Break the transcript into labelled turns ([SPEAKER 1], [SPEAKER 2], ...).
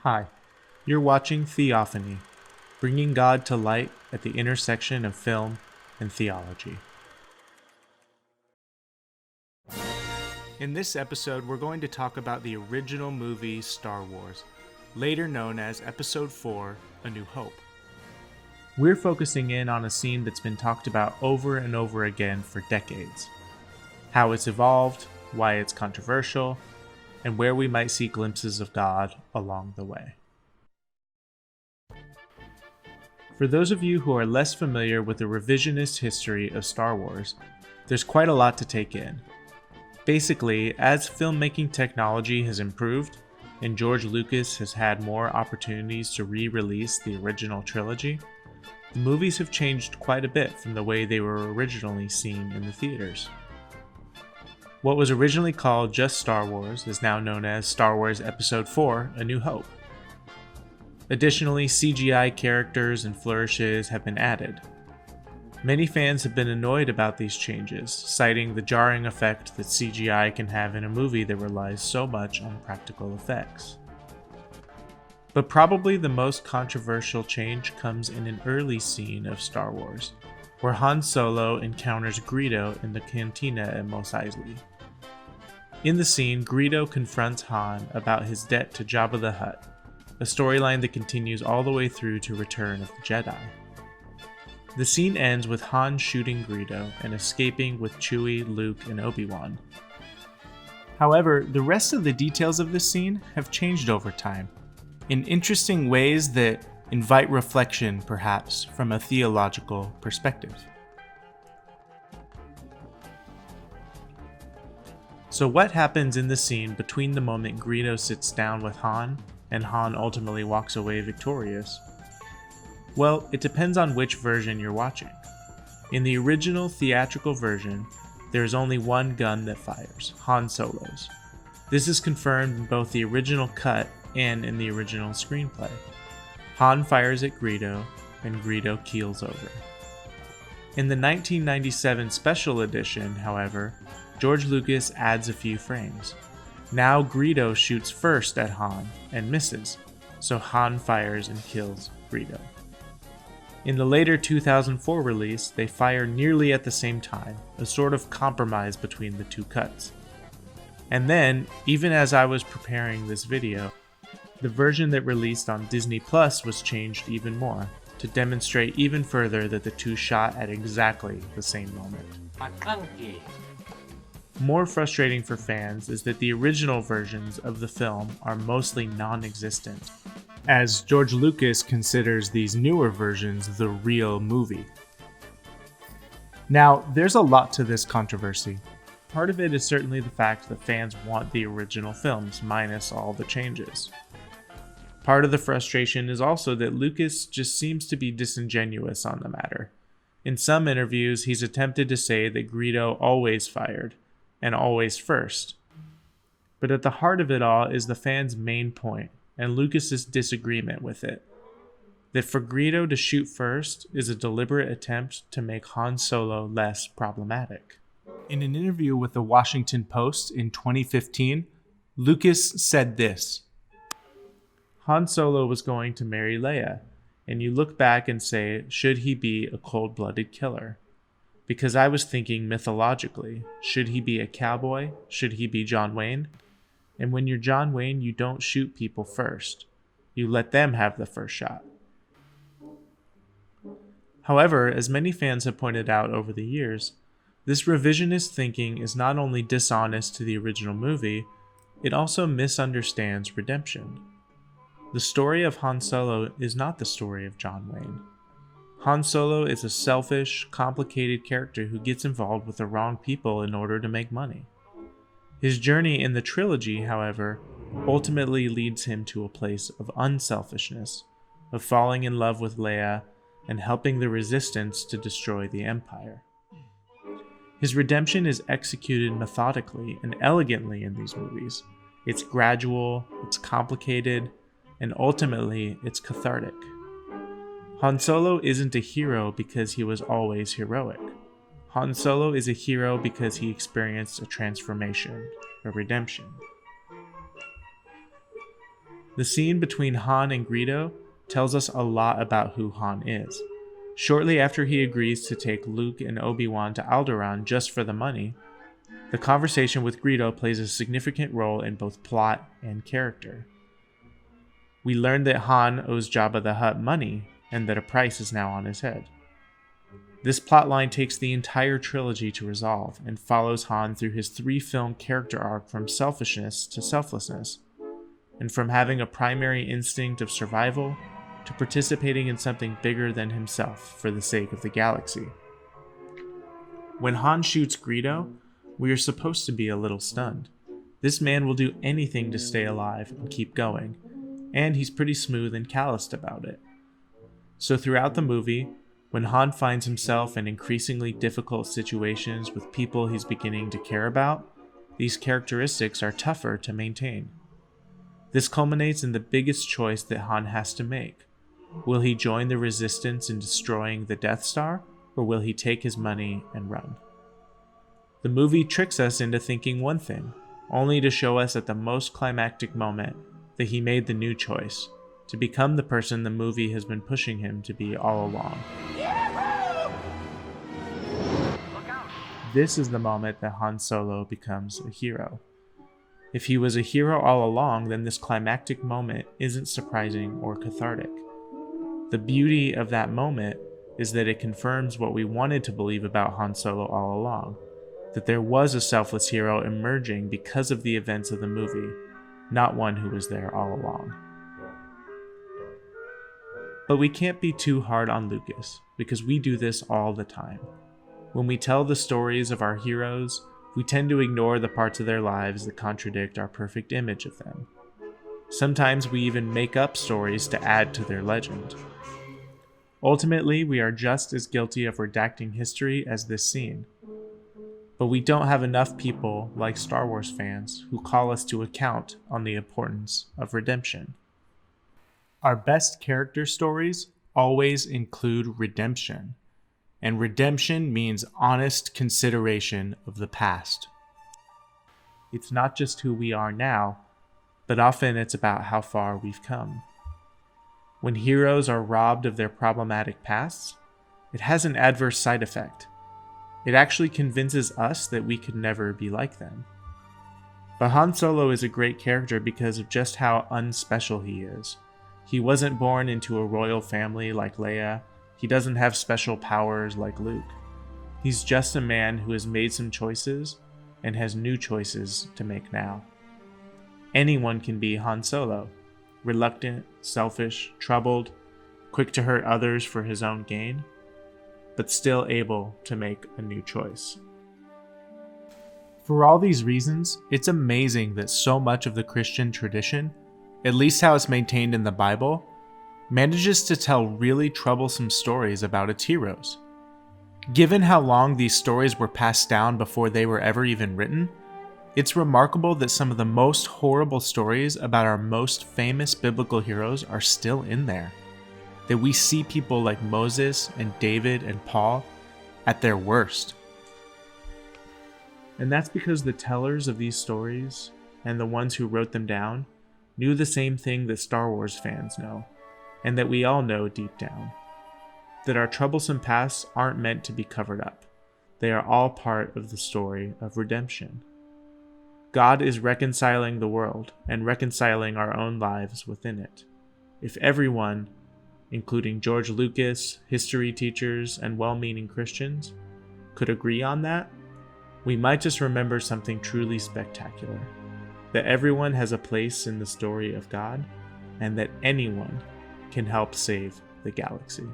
[SPEAKER 1] Hi, you're watching Theophany, bringing God to light at the intersection of film and theology. In this episode, we're going to talk about the original movie Star Wars, later known as Episode 4, A New Hope. We're focusing in on a scene that's been talked about over and over again for decades. How it's evolved, why it's controversial, and where we might see glimpses of God along the way. For those of you who are less familiar with the revisionist history of Star Wars, there's quite a lot to take in. Basically, as filmmaking technology has improved, and George Lucas has had more opportunities to re-release the original trilogy, the movies have changed quite a bit from the way they were originally seen in the theaters. What was originally called just Star Wars is now known as Star Wars Episode 4: A New Hope. Additionally, CGI characters and flourishes have been added. Many fans have been annoyed about these changes, citing the jarring effect that CGI can have in a movie that relies so much on practical effects. But probably the most controversial change comes in an early scene of Star Wars, where Han Solo encounters Greedo in the cantina at Mos Eisley. In the scene, Greedo confronts Han about his debt to Jabba the Hutt, a storyline that continues all the way through to Return of the Jedi. The scene ends with Han shooting Greedo and escaping with Chewie, Luke, and Obi-Wan. However, the rest of the details of this scene have changed over time, in interesting ways that invite reflection, perhaps, from a theological perspective. So what happens in the scene between the moment Greedo sits down with Han and Han ultimately walks away victorious? Well, it depends on which version you're watching. In the original theatrical version, there is only one gun that fires, Han Solo's. This is confirmed in both the original cut and in the original screenplay. Han fires at Greedo, and Greedo keels over. In the 1997 special edition, however, George Lucas adds a few frames. Now Greedo shoots first at Han and misses, so Han fires and kills Greedo. In the later 2004 release, they fire nearly at the same time, a sort of compromise between the two cuts. And then, even as I was preparing this video, the version that released on Disney Plus was changed even more, to demonstrate even further that the two shot at exactly the same moment. More frustrating for fans is that the original versions of the film are mostly non-existent, as George Lucas considers these newer versions the real movie. Now, there's a lot to this controversy. Part of it is certainly the fact that fans want the original films, minus all the changes. Part of the frustration is also that Lucas just seems to be disingenuous on the matter. In some interviews, he's attempted to say that Greedo always fired, and always first. But at the heart of it all is the fans' main point, and Lucas's disagreement with it. That for Greedo to shoot first is a deliberate attempt to make Han Solo less problematic. In an interview with the Washington Post in 2015, Lucas said this: Han Solo was going to marry Leia, and you look back and say, should he be a cold-blooded killer? Because I was thinking mythologically, should he be a cowboy? Should he be John Wayne? And when you're John Wayne, you don't shoot people first. You let them have the first shot. However, as many fans have pointed out over the years, this revisionist thinking is not only dishonest to the original movie, it also misunderstands redemption. The story of Han Solo is not the story of John Wayne. Han Solo is a selfish, complicated character who gets involved with the wrong people in order to make money. His journey in the trilogy, however, ultimately leads him to a place of unselfishness, of falling in love with Leia and helping the Resistance to destroy the Empire. His redemption is executed methodically and elegantly in these movies. It's gradual, it's complicated, and ultimately it's cathartic. Han Solo isn't a hero because he was always heroic. Han Solo is a hero because he experienced a transformation, a redemption. The scene between Han and Greedo tells us a lot about who Han is. Shortly after he agrees to take Luke and Obi-Wan to Alderaan just for the money, the conversation with Greedo plays a significant role in both plot and character. We learn that Han owes Jabba the Hutt money and that a price is now on his head. This plotline takes the entire trilogy to resolve and follows Han through his 3-film character arc from selfishness to selflessness, and from having a primary instinct of survival to participating in something bigger than himself for the sake of the galaxy. When Han shoots Greedo, we are supposed to be a little stunned. This man will do anything to stay alive and keep going, and he's pretty smooth and calloused about it. So throughout the movie, when Han finds himself in increasingly difficult situations with people he's beginning to care about, these characteristics are tougher to maintain. This culminates in the biggest choice that Han has to make. Will he join the Resistance in destroying the Death Star, or will he take his money and run? The movie tricks us into thinking one thing, only to show us at the most climactic moment that he made the new choice, to become the person the movie has been pushing him to be all along. This is the moment that Han Solo becomes a hero. If he was a hero all along, then this climactic moment isn't surprising or cathartic. The beauty of that moment is that it confirms what we wanted to believe about Han Solo all along, that there was a selfless hero emerging because of the events of the movie, not one who was there all along. But we can't be too hard on Lucas, because we do this all the time. When we tell the stories of our heroes, we tend to ignore the parts of their lives that contradict our perfect image of them. Sometimes we even make up stories to add to their legend. Ultimately, we are just as guilty of redacting history as this scene. But we don't have enough people, like Star Wars fans, who call us to account on the importance of redemption. Our best character stories always include redemption, and redemption means honest consideration of the past. It's not just who we are now, but often it's about how far we've come. When heroes are robbed of their problematic pasts, it has an adverse side effect. It actually convinces us that we could never be like them. But Han Solo is a great character because of just how unspecial he is. He wasn't born into a royal family like Leia. He doesn't have special powers like Luke. He's just a man who has made some choices and has new choices to make now. Anyone can be Han Solo. Reluctant, selfish, troubled, quick to hurt others for his own gain, but still able to make a new choice. For all these reasons, it's amazing that so much of the Christian tradition, at least how it's maintained in the Bible, manages to tell really troublesome stories about its heroes. Given how long these stories were passed down before they were ever even written, it's remarkable that some of the most horrible stories about our most famous biblical heroes are still in there. That we see people like Moses and David and Paul at their worst. And that's because the tellers of these stories, and the ones who wrote them down, knew the same thing that Star Wars fans know, and that we all know deep down. That our troublesome pasts aren't meant to be covered up. They are all part of the story of redemption. God is reconciling the world and reconciling our own lives within it. If everyone, including George Lucas, history teachers, and well-meaning Christians, could agree on that, we might just remember something truly spectacular. That everyone has a place in the story of God, and that anyone can help save the galaxy.